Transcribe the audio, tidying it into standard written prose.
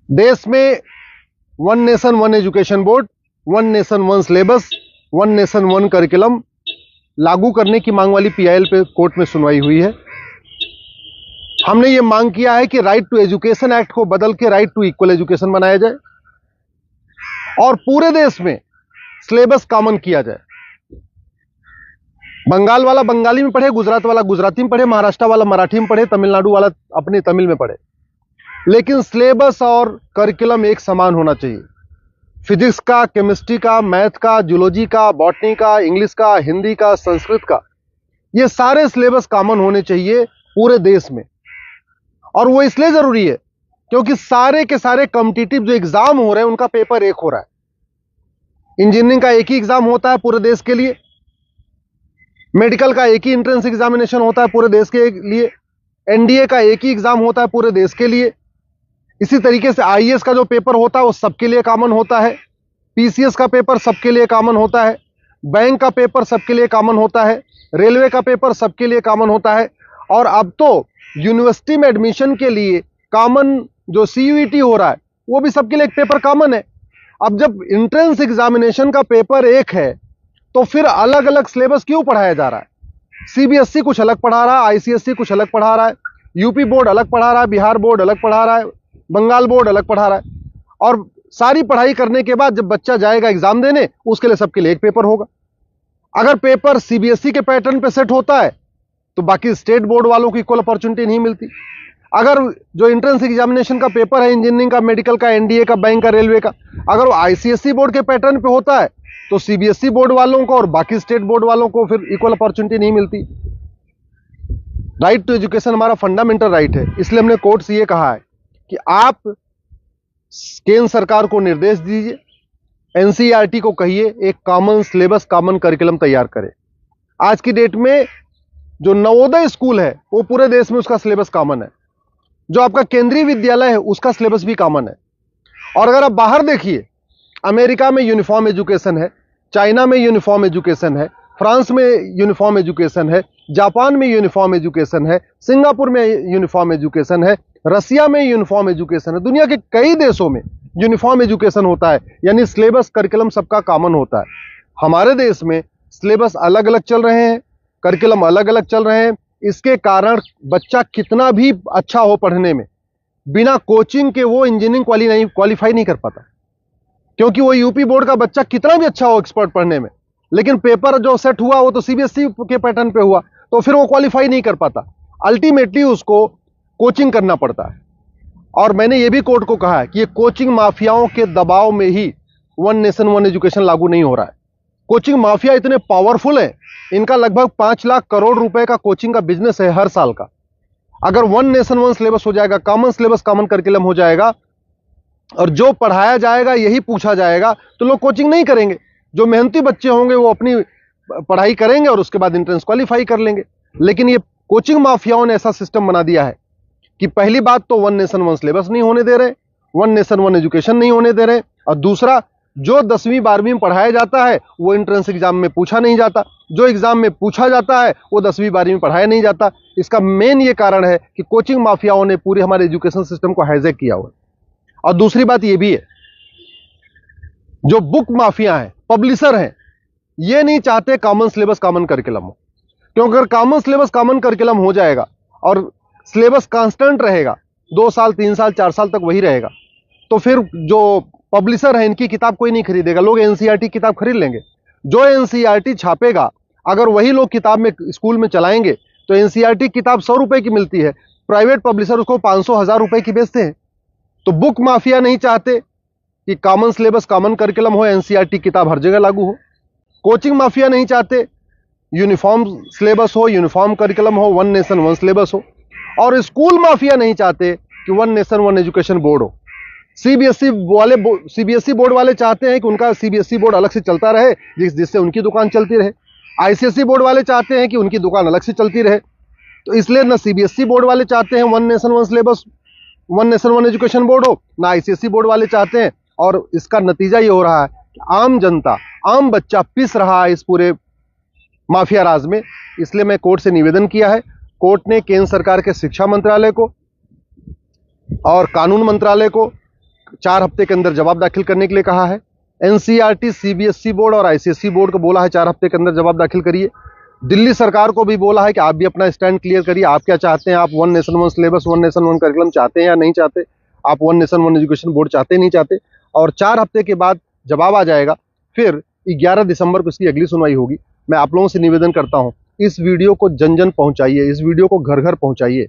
देश में one nation one education board, one nation one syllabus, one nation one curriculum लागू करने की मांग वाली पीआईएल पे कोर्ट में सुनवाई हुई है। हमने ये मांग किया है कि राइट टू एजुकेशन एक्ट को बदल के राइट टू इक्वल एजुकेशन बनाया जाए और पूरे देश में सिलेबस कॉमन किया जाए। बंगाल वाला बंगाली में पढ़े, गुजरात वाला गुजराती में पढ़े, महाराष्ट्र वाला मराठी में पढ़े, तमिलनाडु वाला अपनी तमिल में पढ़े, लेकिन सिलेबस और करिकुलम एक समान होना चाहिए। फिजिक्स का, केमिस्ट्री का, मैथ का, जूलॉजी का, बॉटनी का, इंग्लिश का, हिंदी का, संस्कृत का, ये सारे सिलेबस कॉमन होने चाहिए पूरे देश में। और वो इसलिए जरूरी है क्योंकि सारे के सारे कॉम्पिटिटिव जो एग्जाम हो रहे हैं उनका पेपर एक हो रहा है। इंजीनियरिंग का एक ही एग्जाम होता है पूरे देश के लिए, मेडिकल का एक ही एंट्रेंस एग्जामिनेशन होता है पूरे देश के लिए, एनडीए का एक ही एग्जाम होता है पूरे देश के लिए। इसी तरीके से आईएएस का जो पेपर होता है वो सबके लिए कॉमन होता है, पीसीएस का पेपर सबके लिए कॉमन होता है, बैंक का पेपर सबके लिए कॉमन होता है, रेलवे का पेपर सबके लिए कॉमन होता है। और अब तो यूनिवर्सिटी में एडमिशन के लिए कॉमन जो सीयूईटी हो रहा है वो भी सबके लिए एक पेपर कॉमन है। अब जब एंट्रेंस एग्जामिनेशन का पेपर एक है तो फिर अलग अलग सिलेबस क्यों पढ़ाया जा रहा है? सीबीएसई कुछ अलग पढ़ा रहा है, आईसीएसई कुछ अलग पढ़ा रहा है, यूपी बोर्ड अलग पढ़ा रहा है, बिहार बोर्ड अलग पढ़ा रहा है, बंगाल बोर्ड अलग पढ़ा रहा है। और सारी पढ़ाई करने के बाद जब बच्चा जाएगा एग्जाम देने, उसके लिए सबके लिए एक पेपर होगा। अगर पेपर सीबीएसई के पैटर्न पे सेट होता है तो बाकी स्टेट बोर्ड वालों को इक्वल अपॉर्चुनिटी नहीं मिलती। अगर जो एंट्रेंस एग्जामिनेशन का पेपर है इंजीनियरिंग का, मेडिकल का, एनडीए का, बैंक का, रेलवे का, अगर वो आईसीएसई बोर्ड के पैटर्न पे होता है तो सीबीएसई बोर्ड वालों को और बाकी स्टेट बोर्ड वालों को फिर इक्वल अपॉर्चुनिटी नहीं मिलती। राइट टू एजुकेशन हमारा फंडामेंटल राइट है, इसलिए हमने कोर्ट से ये कहा है कि आप केंद्र सरकार को निर्देश दीजिए, एनसीईआरटी को कहिए एक कॉमन सिलेबस, कॉमन करिकुलम तैयार करे। आज की डेट में जो नवोदय स्कूल है वो पूरे देश में उसका सिलेबस कॉमन है, जो आपका केंद्रीय विद्यालय है उसका सिलेबस भी कॉमन है। और अगर आप बाहर देखिए, अमेरिका में यूनिफॉर्म एजुकेशन है, चाइना में यूनिफॉर्म एजुकेशन है, फ्रांस में यूनिफॉर्म एजुकेशन है, जापान में यूनिफॉर्म एजुकेशन है, सिंगापुर में यूनिफॉर्म एजुकेशन है, रसिया में यूनिफॉर्म एजुकेशन है, दुनिया के कई देशों में यूनिफॉर्म एजुकेशन होता है, यानी सिलेबस करिकुलम सबका कॉमन होता है। हमारे देश में सिलेबस अलग अलग चल रहे हैं, करिकुलम अलग अलग चल रहे हैं। इसके कारण बच्चा कितना भी अच्छा हो पढ़ने में, बिना कोचिंग के वो इंजीनियरिंग क्वालिफाई नहीं कर पाता। क्योंकि वो यूपी बोर्ड का बच्चा कितना भी अच्छा हो एक्सपर्ट पढ़ने में, लेकिन पेपर जो सेट हुआ वो तो सीबीएसई के पैटर्न पे हुआ, तो फिर वो क्वालिफाई नहीं कर पाता। अल्टीमेटली उसको कोचिंग करना पड़ता है। और मैंने ये भी कोर्ट को कहा है कि ये कोचिंग माफियाओं के दबाव में ही वन नेशन वन एजुकेशन लागू नहीं हो रहा है। कोचिंग माफिया इतने पावरफुल है, इनका लगभग 5 लाख करोड़ रुपए का कोचिंग का बिजनेस है हर साल का। अगर वन नेशन वन सिलेबस हो जाएगा, कॉमन सिलेबस, कॉमन करिकुलम हो जाएगा और जो पढ़ाया जाएगा यही पूछा जाएगा, तो लोग कोचिंग नहीं करेंगे। जो मेहनती बच्चे होंगे वो अपनी पढ़ाई करेंगे और उसके बाद एंट्रेंस क्वालिफाई कर लेंगे। लेकिन ये कोचिंग माफियाओं ने ऐसा सिस्टम बना दिया है कि पहली बात तो वन नेशन वन सिलेबस नहीं होने दे रहे, वन नेशन वन एजुकेशन नहीं होने दे रहे, और दूसरा जो 10वीं 12वीं में पढ़ाया जाता है वो एंट्रेंस एग्जाम में पूछा नहीं जाता, जो एग्जाम में पूछा जाता है वो 10वीं 12वीं में पढ़ाया नहीं जाता। इसका मेन ये कारण है कि कोचिंग माफियाओं ने पूरे हमारे एजुकेशन सिस्टम को हाईजैक किया हुआ है। और दूसरी बात ये भी है, जो बुक माफिया हैं, पब्लिशर हैं, ये नहीं चाहते कॉमन सिलेबस कॉमन करिकुलम हो। क्योंकि अगर कॉमन सिलेबस कॉमन करिकुलम हो जाएगा और सिलेबस कांस्टेंट रहेगा, 2 साल 3 साल 4 साल तक वही रहेगा, तो फिर जो पब्लिशर है इनकी किताब कोई नहीं खरीदेगा, लोग एनसीईआरटी किताब खरीद लेंगे। जो एनसीईआरटी छापेगा अगर वही लोग किताब में स्कूल में चलाएंगे तो एनसीईआरटी किताब 100 रुपए की मिलती है, प्राइवेट पब्लिशर उसको 500-1000 रुपए की बेचते हैं। तो बुक माफिया नहीं चाहते कि कॉमन सिलेबस कॉमन करिकुलम हो, एनसीईआरटी किताब हर जगह लागू हो। कोचिंग माफिया नहीं चाहते यूनिफॉर्म सिलेबस हो, यूनिफॉर्म करिकुलम हो, वन नेशन वन सिलेबस हो। और स्कूल माफिया नहीं चाहते कि one nation one education board हो। सीबीएसई बोर्ड वाले चाहते हैं कि उनका सीबीएसई बोर्ड अलग से चलता रहे, जिससे उनकी दुकान चलती रहे। आईसीएसई बोर्ड वाले चाहते हैं कि उनकी दुकान अलग से चलती रहे। तो इसलिए ना सीबीएसई बोर्ड वाले चाहते हैं one nation one syllabus, one nation one education board हो, ना आईसीएसई बोर्ड वाले चाहते हैं। और इसका नतीजा ये हो रहा है कि आम जनता, आम बच्चा पिस रहा है इस पूरे माफिया राज में। इसलिए मैं कोर्ट से निवेदन किया है। कोर्ट ने केंद्र सरकार के शिक्षा मंत्रालय को और कानून मंत्रालय को 4 हफ्ते के अंदर जवाब दाखिल करने के लिए कहा है। एनसीईआरटी, सीबीएसई बोर्ड और आईसीएसई बोर्ड को बोला है 4 हफ्ते के अंदर जवाब दाखिल करिए। दिल्ली सरकार को भी बोला है कि आप भी अपना स्टैंड क्लियर करिए, आप क्या चाहते हैं, आप one nation one syllabus, one nation one curriculum चाहते हैं या नहीं चाहते, आप one nation one education board चाहते नहीं चाहते। और 4 हफ्ते के बाद जवाब आ जाएगा, फिर 11 दिसंबर को इसकी अगली सुनवाई होगी। मैं आप लोगों से निवेदन करता हूं, इस वीडियो को जन जन पहुंचाइए, इस वीडियो को घर घर पहुंचाइए।